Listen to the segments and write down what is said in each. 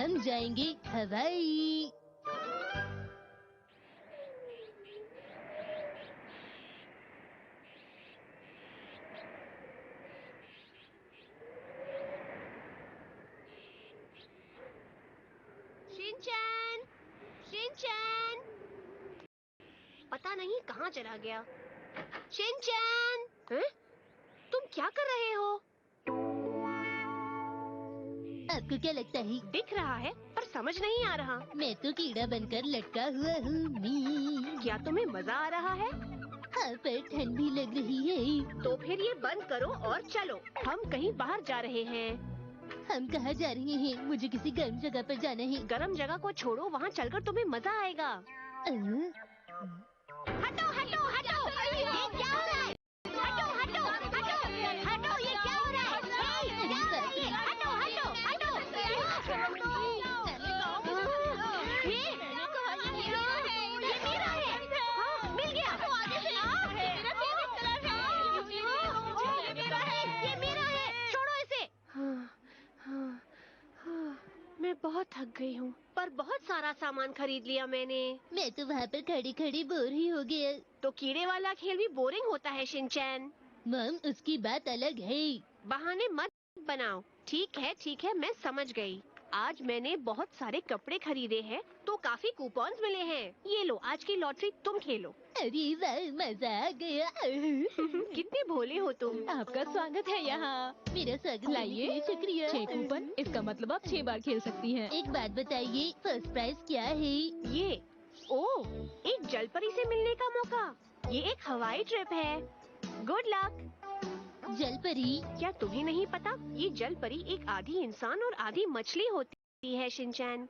हम जाएंगे हवाई। शिनचैन, शिनचैन, पता नहीं कहाँ चला गया। शिनचैन, हैं? तुम क्या कर रहे हो? आपको क्या लगता है? दिख रहा है पर समझ नहीं आ रहा। मैं तो कीड़ा बनकर लटका हुआ हूँ। क्या तुम्हें मजा आ रहा है? हाँ, पर ठंड भी लग रही है। तो फिर ये बंद करो और चलो, हम कहीं बाहर जा रहे हैं। हम कहाँ जा रहे हैं? मुझे किसी गर्म जगह पर जाना है। गर्म जगह को छोड़ो, वहाँ चलकर तुम्हें मजा आएगा। हटो हटो हटो, ये क्या हो रहा है? हटो हटो हटो हटो, ये क्या हो रहा है? हटो हटो हटो। ये मेरा है। हाँ, मिल गया। ये मेरा है, छोड़ो इसे। मैं बहुत थक गई हूँ, पर बहुत सारा सामान खरीद लिया मैंने। मैं तो वहाँ पर खड़ी खड़ी बोर ही हो गया। तो कीड़े वाला खेल भी बोरिंग होता है शिनचैन। मम, उसकी बात अलग है। बहाने मत बनाओ। ठीक है, मैं समझ गई। आज मैंने बहुत सारे कपड़े खरीदे हैं, तो काफी कूपन्स मिले हैं। ये लो, आज की लॉटरी तुम खेलो। अरे वाह, मजा आ गया। कितने भोले हो तुम। आपका स्वागत है यहाँ। मेरा स्वागत करने के लाइए लिए शुक्रिया। 6 कूपन, इसका मतलब आप 6 बार खेल सकती हैं। एक बात बताइए, फर्स्ट प्राइज क्या है? ये एक जलपरी से मिलने का मौका। ये एक हवाई ट्रिप है। Good luck. जलपरी? क्या तुम्हें नहीं पता? ये जलपरी एक आधी इंसान और आधी मछली होती है शिनचैन।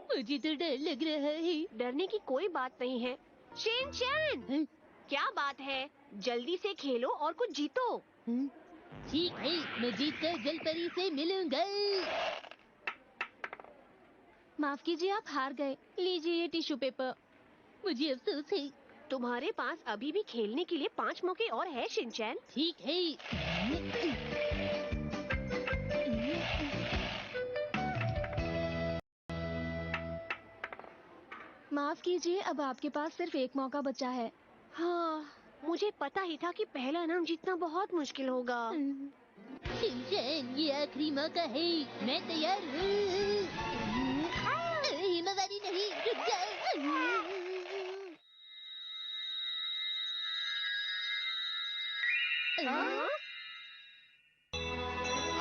मुझे तो डर लग रहा है। डरने की कोई बात नहीं है शिनचैन। क्या बात है? जल्दी से खेलो और कुछ जीतो। ठीक है, मैं जीतकर जलपरी से मिलूंगा। माफ कीजिए, आप हार गए। लीजिए ये टिश्यू पेपर। मुझे अफसोस है। तुम्हारे पास अभी भी खेलने के लिए 5 मौके और है शिनचैन। ठीक है। माफ कीजिए, अब आपके पास सिर्फ एक मौका बचा है। हाँ, मुझे पता ही था कि पहला इनाम जीतना बहुत मुश्किल होगा। शिनचैन, ये आखिरी मौका है। मैं तैयार हूँ। हिमावारी नहीं, रुक जाओ। हाँ?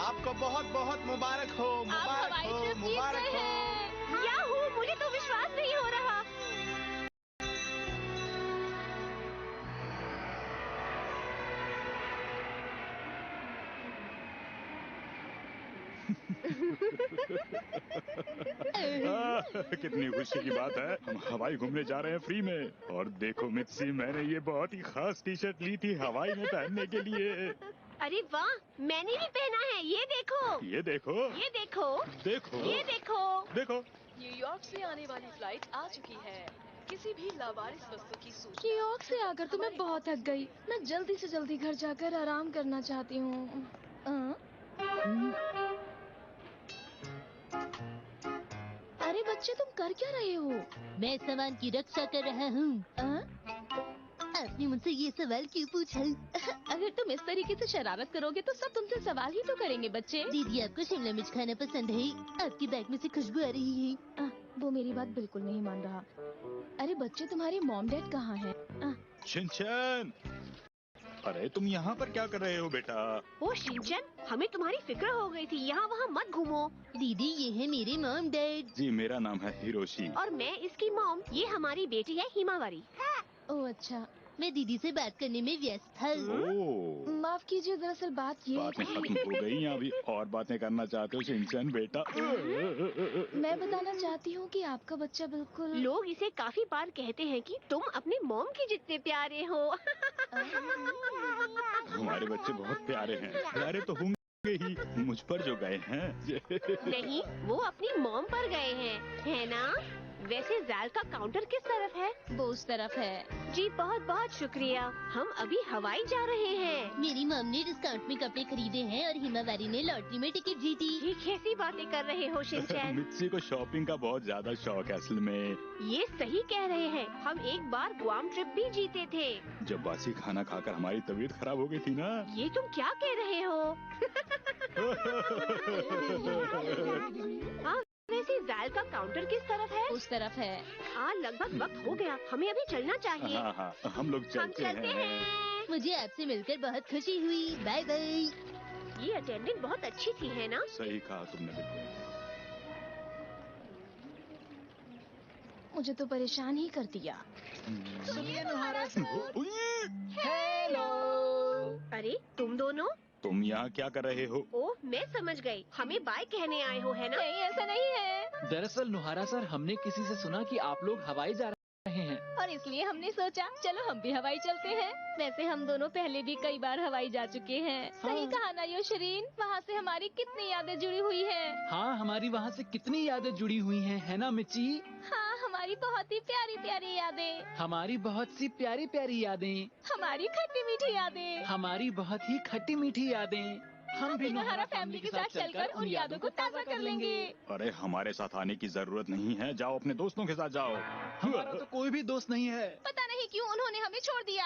आपको बहुत बहुत मुबारक हो, मुबारक हो, मुबारक हो। याहू, मुझे तो विश्वास नहीं हो रहा। कितनी खुशी की बात है, हम हवाई घूमने जा रहे हैं फ्री में। और देखो मित्सी, मैंने ये बहुत ही खास टी शर्ट ली थी हवाई में पहनने के लिए। अरे वाह, मैंने भी पहना है। ये देखो, ये देखो, ये देखो, देखो, ये देखो। देखो। न्यूयॉर्क से आने वाली फ्लाइट आ चुकी है। किसी भी लावारिस वस्तु की सूचना। न्यूयॉर्क से आकर तो मैं बहुत थक गई। मैं जल्दी से जल्दी घर जाकर आराम करना चाहती हूँ। अरे बच्चे, तुम कर क्या रहे हो? मैं सामान की रक्षा कर रहा हूँ। आपने मुझसे ये सवाल क्यों पूछा? अगर तुम इस तरीके से शरारत करोगे तो सब तुमसे सवाल ही तो करेंगे बच्चे। दीदी, आपको शिमला मिर्च खाना पसंद है? आपकी बैग में से खुशबू आ रही है। वो मेरी बात बिल्कुल नहीं मान रहा। अरे बच्चे, तुम्हारे मॉम डैड कहाँ हैं? शिनचैन, अरे तुम यहाँ पर क्या कर रहे हो बेटा? ओ शिनचैन, हमें तुम्हारी फिक्र हो गई थी। यहाँ वहाँ मत घूमो। दीदी, ये है मेरे मॉम डैड। जी, मेरा नाम है हिरोशी। और मैं इसकी मॉम। ये हमारी बेटी है हिमावारी। ओह अच्छा। मैं दीदी से बात करने में व्यस्त था। ओह, माफ कीजिए, दरअसल बात ये बातें खत्म हो गई हैं, अभी और बातें करना चाहते हो शिनचैन बेटा? मैं बताना चाहती हूँ कि आपका बच्चा बिल्कुल। लोग इसे काफी बार कहते हैं कि तुम अपनी मॉम के जितने प्यारे हो। हमारे बच्चे बहुत प्यारे हैं। प्यारे तो होंगे ही, मुझ पर जो गए हैं। नहीं, वो अपनी मॉम पर गए हैं, है ना? वैसे जैल का काउंटर किस तरफ है? वो उस तरफ है। जी बहुत बहुत शुक्रिया। हम अभी हवाई जा रहे हैं। मेरी मम ने डिस्काउंट में कपड़े खरीदे हैं और हिमावारी ने लॉटरी में टिकट जीती। ये कैसी बातें कर रहे हो शिनचैन? मित्सी को शॉपिंग का बहुत ज्यादा शौक है असल में। ये सही कह रहे हैं। हम एक बार गुआम ट्रिप भी जीते थे। जब बासी खाना खाकर हमारी तबीयत खराब हो गई थी ना। ये तुम क्या कह रहे हो? हाँ, वैसे जैल का काउंटर किस तरफ है? उस तरफ है। हाँ, लगभग वक्त हो गया। हमें अभी चलना चाहिए। हाँ हाँ, हम लोग चलते हैं। मुझे आपसे मिलकर बहुत खुशी हुई। Bye bye. ये अटेंडेंट बहुत अच्छी थी, है ना? सही कहा तुमने बिल्कुल। मुझे तो परेशान ही कर दिया। सुनिए नुहारा सर। हेलो। अरे तुम दोनों? तुम यहाँ क्या कर रहे हो? ओह, मैं समझ गई। हमें बाय कहने आए हो, है ना? नहीं, ऐसा नहीं है। दरअसल नुहारा सर, हमने किसी से सुना कि आप लोग हवाई जा रहे हैं और इसलिए हमने सोचा चलो हम भी हवाई चलते हैं। वैसे हम दोनों पहले भी कई बार हवाई जा चुके हैं। सही कहा ना योशरीन? वहाँ से हमारी कितनी यादें जुड़ी हुई हैं। हाँ, हमारी वहाँ से कितनी यादें जुड़ी हुई हैं, है ना मिची? हाँ, हमारी बहुत ही प्यारी प्यारी यादें। हमारी बहुत सी प्यारी प्यारी यादें। हमारी खट्टी मीठी यादें। हमारी बहुत ही खट्टी मीठी यादें। हम भी नुहारा फैमिली के साथ चलकर उन यादों को ताज़ा कर लेंगे। अरे हमारे साथ आने की जरूरत नहीं है। जाओ अपने दोस्तों के साथ जाओ। हमारा तो कोई भी दोस्त नहीं है। पता नहीं क्यों उन्होंने हमें छोड़ दिया।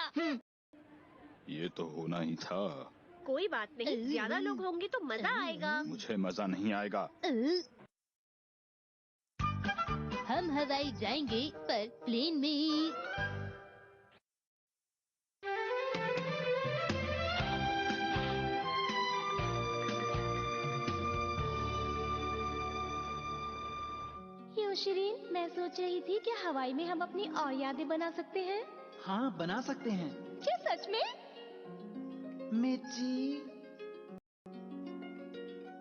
ये तो होना ही था। कोई बात नहीं, ज्यादा लोग होंगे तो मजा आएगा। मुझे मजा नहीं आएगा। हम हवाई जाएंगे पर प्लेन में। योशरीन, मैं सोच रही थी कि हवाई में हम अपनी और यादें बना सकते हैं। हाँ, बना सकते हैं। क्या सच में? मिची।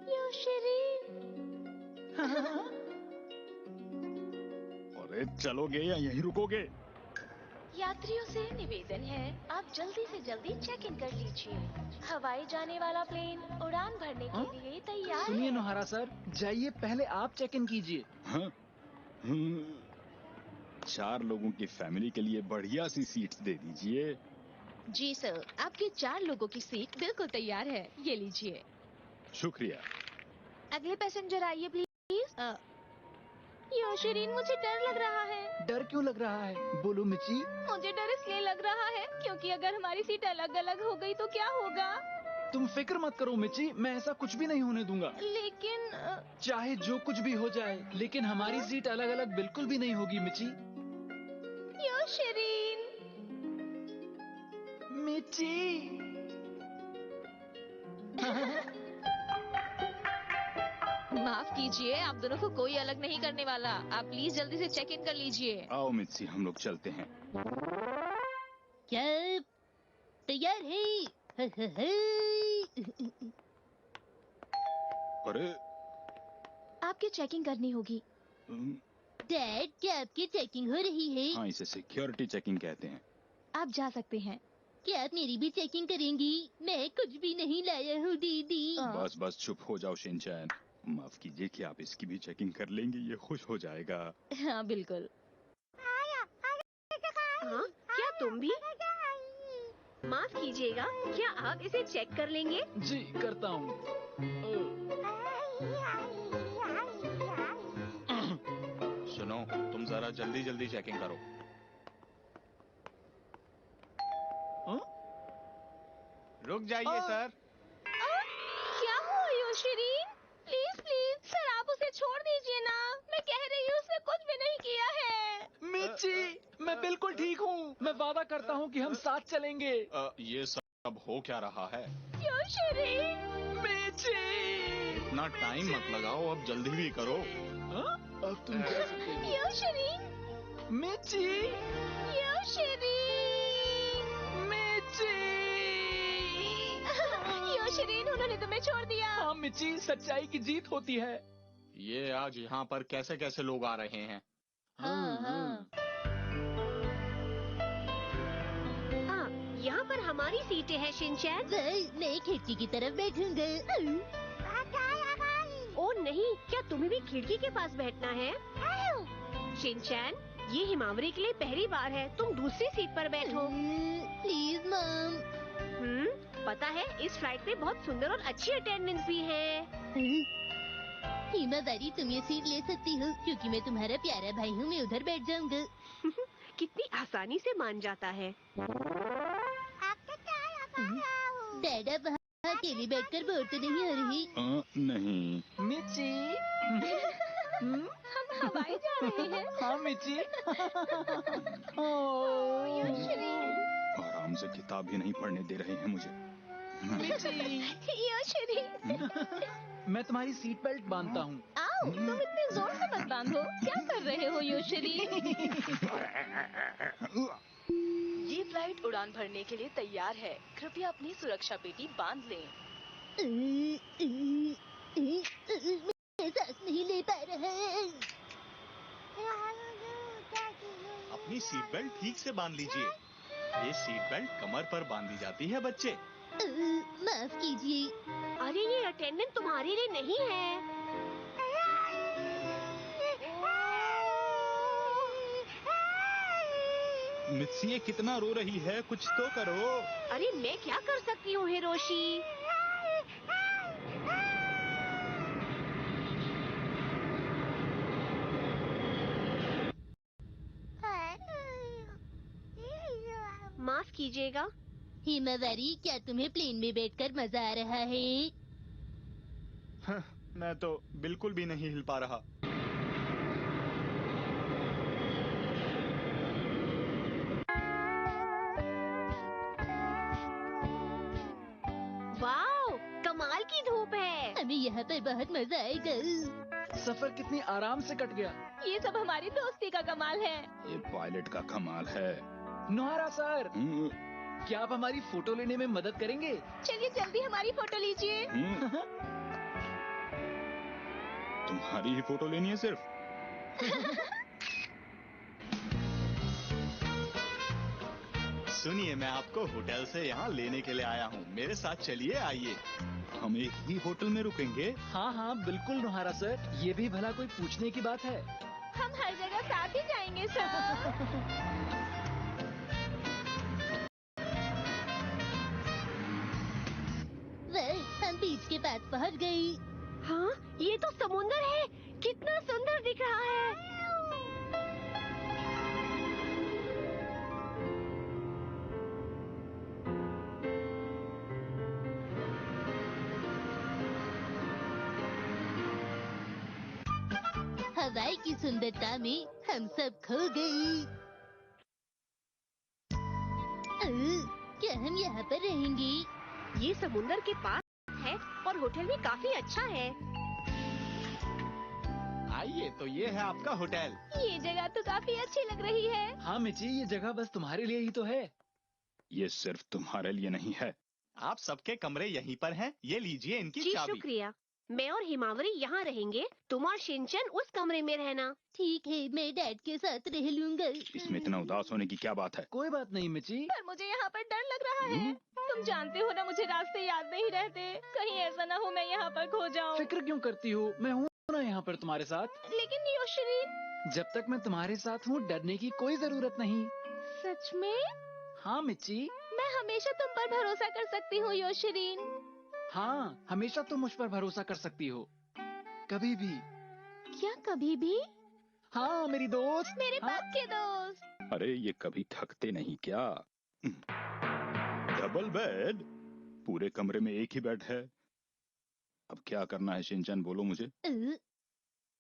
योशरीन। अरे चलोगे या यहीं रुकोगे? यात्रियों से निवेदन है, आप जल्दी से जल्दी चेक इन कर लीजिए। हवाई जाने वाला प्लेन उड़ान भरने के लिए तैयार सुनिए है। नुहारा सर, जाइए पहले आप चेक इन कीजिए। हाँ? 4 लोगों की फैमिली के लिए बढ़िया सी सीट्स दे दीजिए। जी सर, आपके 4 लोगों की सीट बिल्कुल तैयार है। ये लीजिए। शुक्रिया। अगले पैसेंजर आइए प्लीज। योशरीन, मुझे डर लग रहा है। डर क्यों लग रहा है? बोलो मिची। मुझे डर इसलिए लग रहा है क्योंकि अगर हमारी सीट अलग अलग हो गई तो क्या होगा? तुम फिक्र मत करो मिची, मैं ऐसा कुछ भी नहीं होने दूंगा। लेकिन चाहे जो कुछ भी हो जाए, लेकिन हमारी सीट अलग अलग बिल्कुल भी नहीं होगी मिची। योशरीन। मिची। माफ कीजिए, आप दोनों को कोई अलग नहीं करने वाला। आप प्लीज जल्दी से चेक इन कर लीजिए। आओ मित्सी, हम लोग चलते हैं। क्या तैयार है? अरे आपकी चेकिंग करनी होगी। डैड, क्या आपकी चेकिंग हो रही है? हाँ, इसे सिक्योरिटी चेकिंग कहते हैं। आप जा सकते हैं। क्या आप मेरी भी चेकिंग करेंगी? मैं कुछ भी नहीं लाया हूँ दीदी। बस बस चुप हो जाओ शिनचैन। माफ कीजिए कि आप इसकी भी चेकिंग कर लेंगे, ये खुश हो जाएगा। हाँ बिल्कुल। हाँ, क्या तुम भी? माफ कीजिएगा, क्या आप इसे चेक कर लेंगे? जी करता हूँ। सुनो, तुम जरा जल्दी जल्दी चेकिंग करो। रुक जाइए सर। क्या हुआ योशरीन? प्लीज प्लीज सर, आप उसे छोड़ दीजिए ना। मैं कह रही हूँ उसने कुछ भी नहीं किया है। मिची, मैं बिल्कुल ठीक हूँ। मैं वादा करता हूँ कि हम साथ चलेंगे। ये सब हो क्या रहा है? योशरीन। मिची। इतना टाइम मत लगाओ, अब जल्दी भी करो। अब तुम जा सकते हो। योशरीन। मिची। योशरीन। मिची। योशरीन, उन्होंने तुम्हें छोड़ दिया। हाँ मिची, सच्चाई की जीत होती है। ये आज यहाँ पर कैसे कैसे लोग आ रहे हैं? हाँ हाँ। हाँ, यहाँ पर हमारी सीटें हैं शिनचैन। वेल, मैं खिड़की की तरफ बैठूंगा। ओ नहीं, क्या तुम्हें भी खिड़की के पास बैठना है? शिनचैन, ये हिमावरी के लिए पहली बार है, तुम दूसरी सीट पर बैठो। Please mom. पता है इस फ्लाइट पे बहुत सुंदर और अच्छी अटेंडेंस भी है। हिमावरी, तुम ये सीट ले सकती हो क्योंकि मैं तुम्हारा प्यारा भाई हूँ। मैं उधर बैठ जाऊंगा। कितनी आसानी से मान जाता है। डैड, आप वहाँ अकेले बैठकर बोर तो नहीं हो रही? नहीं। मिची। हम हवाई जा रहे हैं। हाँ मिची। आराम से किताब भी नहीं पढ़ने दे रहे हैं मुझे। योशरी, मैं तुम्हारी सीट बेल्ट बांधता हूँ। आओ, तुम इतने जोर से मत बांधो। क्या कर रहे हो योशरी? ये फ्लाइट उड़ान भरने के लिए तैयार है। कृपया अपनी सुरक्षा पेटी बांध लें। मैं सांस नहीं ले पा रहा। अपनी सीट बेल्ट ठीक से बांध लीजिए। ये सीट बेल्ट कमर पर बांधी जाती है बच्चे। माफ कीजिए। अरे ये अटेंडेंट तुम्हारे लिए नहीं है। मित्सी ये कितना रो रही है, कुछ तो करो। अरे मैं क्या कर सकती हूँ हिरोशी? माफ कीजिएगा। हिमावरी, क्या तुम्हें प्लेन में बैठकर मजा आ रहा है? मैं तो बिल्कुल भी नहीं हिल पा रहा। वाओ, कमाल की धूप है। हमें यहाँ पर बहुत मजा आएगा। सफर कितनी आराम से कट गया। ये सब हमारी दोस्ती का कमाल है। ये पायलट का कमाल है। नोहरा सर, क्या आप हमारी फोटो लेने में मदद करेंगे? चलिए जल्दी हमारी फोटो लीजिए। तुम्हारी ही फोटो लेनी है सिर्फ? सुनिए, मैं आपको होटल से यहाँ लेने के लिए आया हूँ। मेरे साथ चलिए, आइए। हम एक ही होटल में रुकेंगे? हाँ हाँ बिल्कुल नोहरा सर, ये भी भला कोई पूछने की बात है। हम हर जगह साथ ही जाएंगे सर। हम बीच के पास पहुँच गए। हाँ, ये तो समुंदर है। कितना सुंदर दिख रहा है। हवाई की सुंदरता में हम सब खो गए। क्या हम यहाँ पर रहेंगे? ये समुंदर के पास है और होटल भी काफी अच्छा है। आइए, तो ये है आपका होटल। ये जगह तो काफी अच्छी लग रही है। हाँ मिची, ये जगह बस तुम्हारे लिए ही तो है। ये सिर्फ तुम्हारे लिए नहीं है। आप सबके कमरे यहीं पर हैं। ये लीजिए इनकी जी चाबी। शुक्रिया। मैं और हिमावरी यहाँ रहेंगे, तुम और शिनचैन उस कमरे में रहना। ठीक है, मैं डैड के साथ रह लूंगा। इसमें इतना उदास होने की क्या बात है? कोई बात नहीं मिची। पर मुझे यहाँ पर डर लग रहा है। तुम जानते हो ना, मुझे रास्ते याद नहीं रहते। कहीं ऐसा ना हो मैं यहाँ पर खो जाऊँ। फिक्र क्यों करती हो, मैं हूँ ना यहाँ पर तुम्हारे साथ। लेकिन योशरी, जब तक मैं तुम्हारे साथ हूँ डरने की कोई जरूरत नहीं। सच में? हाँ मिची। मैं हमेशा तुम पर भरोसा कर सकती हूँ योशरीन। हाँ, हमेशा तुम मुझ पर भरोसा कर सकती हो, कभी भी। क्या कभी भी? हाँ मेरी दोस्त। मेरे हाँ? पक्के दोस्त। अरे ये कभी थकते नहीं क्या? Double bed? पूरे कमरे में एक ही बेड है। अब क्या करना है शिनचैन, बोलो मुझे।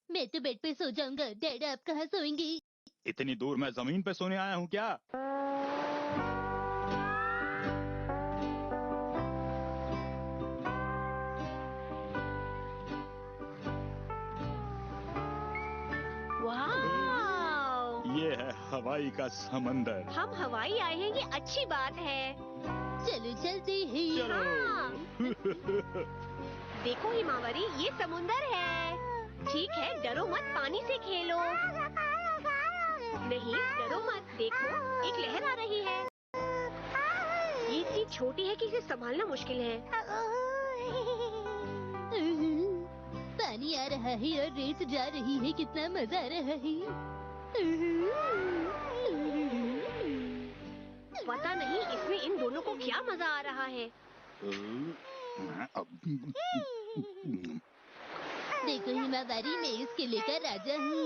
मैं तो बेड पे सो जाऊंगा। डैड, आप कहाँ सोएंगे? इतनी दूर मैं जमीन पे सोने आया हूँ क्या? वाह, ये है हवाई का समंदर। हम हवाई आए हैं, ये अच्छी बात है। चलो चलते हैं। चलो। देखो हिमावरी, ये समुंदर है। ठीक है, डरो मत, पानी से खेलो। नहीं, डरो मत। देखो, एक लहर आ रही है। ये इतनी छोटी है कि इसे संभालना मुश्किल है। पानी आ रहा है और रेत जा रही है। कितना मजा आ रहा है। पता नहीं इसमें इन दोनों को क्या मजा आ रहा है। देखो हिमावारी, मैं इस किले का राजा हूँ।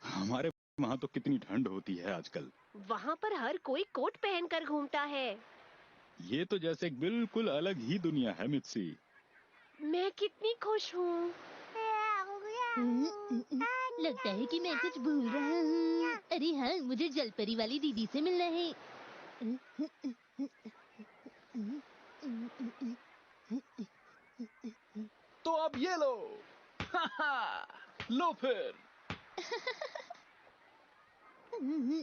हमारे वहाँ तो कितनी ठंड होती है आजकल। वहाँ पर हर कोई कोट पहनकर घूमता है। ये तो जैसे एक बिल्कुल अलग ही दुनिया है मित्सी। मैं कितनी खुश हूँ। लगता है कि मैं कुछ भूल रहा हूँ। अरे हाँ, मुझे जलपरी वाली दीदी से मिलना है। तो अब ये लो। लो फिर।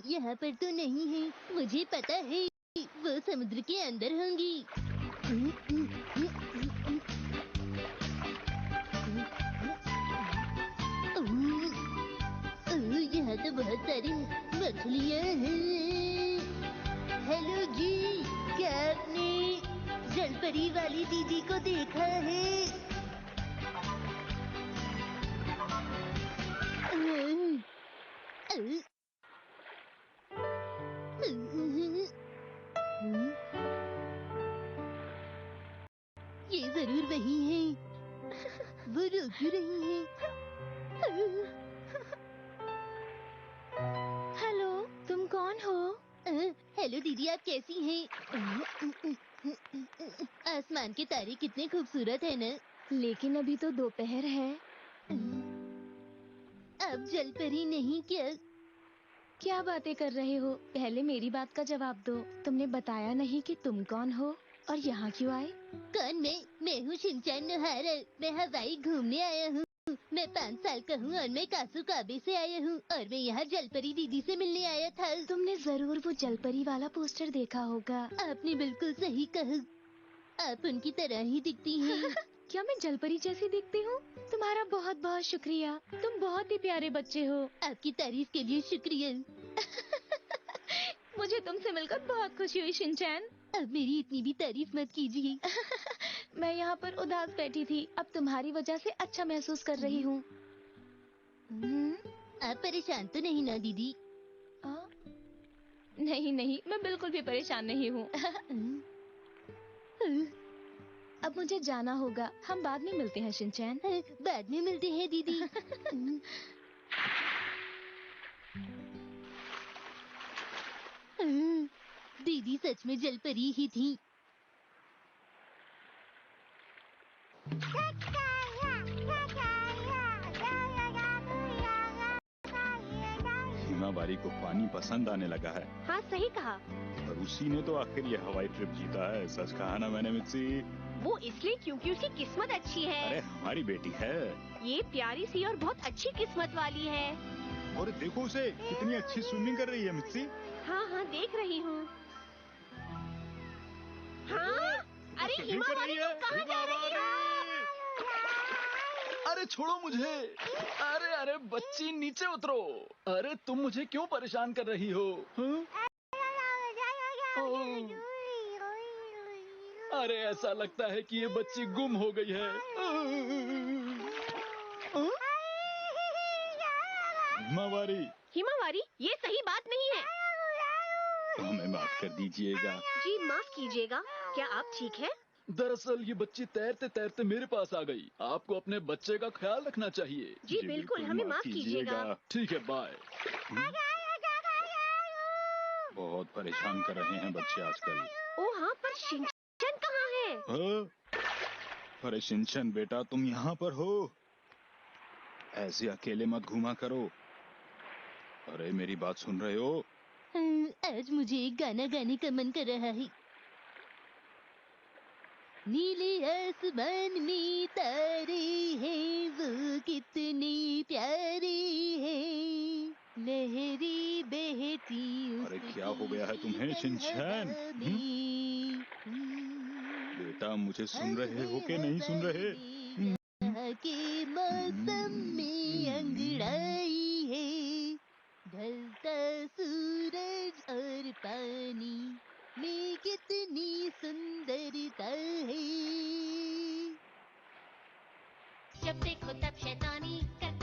यहाँ पर तो नहीं है। मुझे पता है, वो समुद्र के अंदर होंगी। यहाँ तो बहुत सारी मछलियाँ हैं। हेलो जी, क्या आपने जलपरी वाली दीदी को देखा है? ये जरूर वही है। वो रो क्यों रही है? हेलो, तुम कौन हो? हेलो दीदी, आप कैसी हैं? आसमान के तारे कितने खूबसूरत है न? लेकिन अभी तो दोपहर है। आप जलपरी नहीं क्या? क्या बातें कर रहे हो? पहले मेरी बात का जवाब दो। तुमने बताया नहीं कि तुम कौन हो और यहाँ क्यों आए? कौन मैं हूँ शिनचैन नोहारा। मैं हवाई घूमने आया हूँ। मैं 5 साल का हूँ और मैं कासुकाबे से आया हूँ और मैं यहाँ जलपरी दीदी से मिलने आया था। तुमने जरूर वो जलपरी वाला पोस्टर देखा होगा। आपने बिल्कुल सही कहा। आप उनकी तरह ही दिखती हैं। क्या मैं जलपरी जैसी दिखती हूँ? तुम्हारा बहुत बहुत शुक्रिया। तुम बहुत ही प्यारे बच्चे हो। आपकी तारीफ के लिए शुक्रिया। मुझे तुमसे मिलकर बहुत खुशी हुई शिनचैन। अब मेरी इतनी भी तारीफ मत कीजिए। मैं यहाँ पर उदास बैठी थी, अब तुम्हारी वजह से अच्छा महसूस कर रही हूँ। आप परेशान तो नहीं ना दीदी? नहीं नहीं, मैं बिल्कुल भी परेशान नहीं हूँ। अब मुझे जाना होगा। हम बाद में मिलते हैं शिनचैन। बाद में मिलते हैं दीदी। दीदी सच में जलपरी ही थी। हिमावारी को पानी पसंद आने लगा है हाँ सही कहा। और उसी ने तो आखिर ये हवाई ट्रिप जीता है। सच कहा ना मैंने मित्सी? वो इसलिए क्योंकि उसकी किस्मत अच्छी है। अरे हमारी बेटी है। ये प्यारी सी और बहुत अच्छी किस्मत वाली है। और देखो उसे, कितनी अच्छी स्विमिंग कर रही है मित्सी। हाँ हाँ देख रही हूँ। हाँ? अरे स्विमिंग कर हिमावारी रही है। तुम कहाँ जा रही हो? अरे छोड़ो मुझे। अरे अरे बच्ची, नीचे उतरो। अरे तुम मुझे क्यों परेशान कर रही हो? हाँ? अरे ऐसा लगता है कि ये बच्ची गुम हो गई है। हिमावारी, हिमावारी, ये सही बात नहीं है। हमें माफ कर दीजिएगा। जी माफ कीजिएगा। क्या आप ठीक हैं? दरअसल ये बच्ची तैरते तैरते मेरे पास आ गई। आपको अपने बच्चे का ख्याल रखना चाहिए। जी बिल्कुल, हमें माफ कीजिएगा। ठीक है, बाय। बहुत परेशान कर रहे हैं बच्चे आजकल। ओ हाँ, पर शिनचैन कहाँ है? हाँ? अरे शिनचैन बेटा, तुम यहाँ पर हो? ऐसे अकेले मत घूमा करो। अरे मेरी बात सुन रहे हो? आज मुझे एक गाना गाने का मन कर रहा है। नीले आसमान में तारे हैं, वो कितने प्यारे हैं। लहरें बहती अरे क्या हो गया है तुम्हें शिनचैन? बेटा मुझे सुन रहे हो कि नहीं सुन रहे? यहाँ के मौसम में अंगड़ाई है, ढलता सूरज और पानी में कितनी सुंदरता है। जब देखो तब शैतानी करते